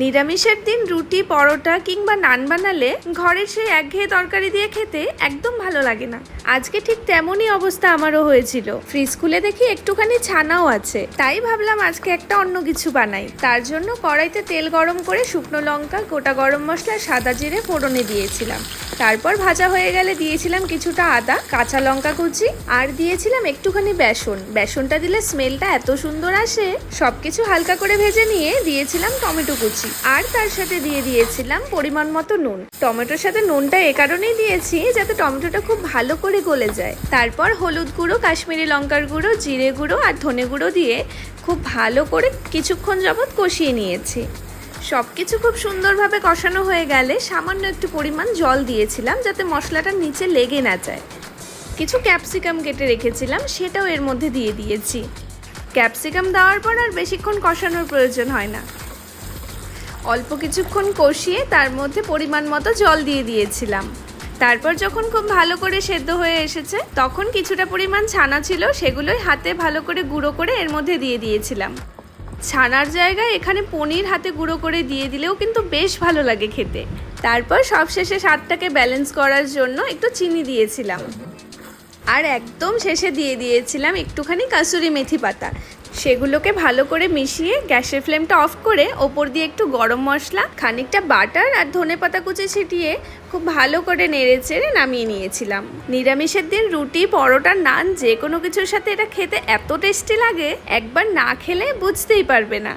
নিরামিষের দিন রুটি পরোটা কিংবা নান বানালে ঘরের সেই একঘেয়ে তরকারি দিয়ে খেতে একদম ভালো লাগে না। আজকে ঠিক তেমনই অবস্থা আমারও হয়েছিল। ফ্রিজ খুলে দেখি একটুখানি ছানাও আছে, তাই ভাবলাম আজকে একটা অন্য কিছু বানাই। তার জন্য কড়াইতে তেল গরম করে শুকনো লঙ্কা, গোটা গরম মশলা, সাদা জিরে ফোড়নে দিয়েছিলাম। তারপর ভাজা হয়ে গেলে দিয়েছিলাম কিছুটা আদা, কাঁচা লঙ্কা কুচি আর দিয়েছিলাম একটুখানি বেসন। বেসনটা দিলে স্মেলটা এত সুন্দর আসে। সবকিছু হালকা করে ভেজে নিয়ে দিয়েছিলাম টমেটো কুচি আর তার সাথে দিয়ে দিয়েছিলাম পরিমাণ মতো নুন। টমেটোর সাথে নুনটা এ কারণেই দিয়েছি যাতে টমেটোটা খুব ভালো করে গলে যায়। তারপর হলুদ গুঁড়ো, কাশ্মীরি লঙ্কার গুঁড়ো, জিরে গুঁড়ো আর ধনে গুঁড়ো দিয়ে খুব ভালো করে কিছুক্ষণ যাবৎ কষিয়ে নিয়েছি। সব কিছু খুব সুন্দরভাবে কষানো হয়ে গেলে সামান্য একটু পরিমাণ জল দিয়েছিলাম যাতে মশলাটা নিচে লেগে না যায়। কিছু ক্যাপসিকাম কেটে রেখেছিলাম, সেটাও এর মধ্যে দিয়ে দিয়েছি। ক্যাপসিকাম দেওয়ার পর আর বেশিক্ষণ কষানোর প্রয়োজন হয় না। অল্প কিছুক্ষণ কষিয়ে তার মধ্যে পরিমাণ মতো জল দিয়ে দিয়েছিলাম। তারপর যখন খুব ভালো করে সেদ্ধ হয়ে এসেছে তখন কিছুটা পরিমাণ ছানা ছিল, সেগুলোই হাতে ভালো করে গুঁড়ো করে এর মধ্যে দিয়ে দিয়েছিলাম। ছানার জায়গায় এখানে পনির হাতে গুঁড়ো করে দিয়ে দিলেও কিন্তু বেশ ভালো লাগে খেতে। তারপর সবশেষে স্বাদটাকে ব্যালেন্স করার জন্য একটু চিনি দিয়েছিলাম আর একদম শেষে দিয়ে দিয়েছিলাম একটুখানি কাসুরি মেথি পাতা। সেগুলোকে ভালো করে মিশিয়ে গ্যাসের ফ্লেমটা অফ করে ওপর দিয়ে একটু গরম মশলা, খানিকটা বাটার আর ধনেপাতা কুচি ছিটিয়ে খুব ভালো করে নেড়ে চেড়ে নামিয়ে নিয়েছিলাম। নিরামিষের দিন রুটি, পরোটা, নান যে কোনো কিছুর সাথে এটা খেতে এত টেস্টি লাগে, একবার না খেলে বুঝতেই পারবে না।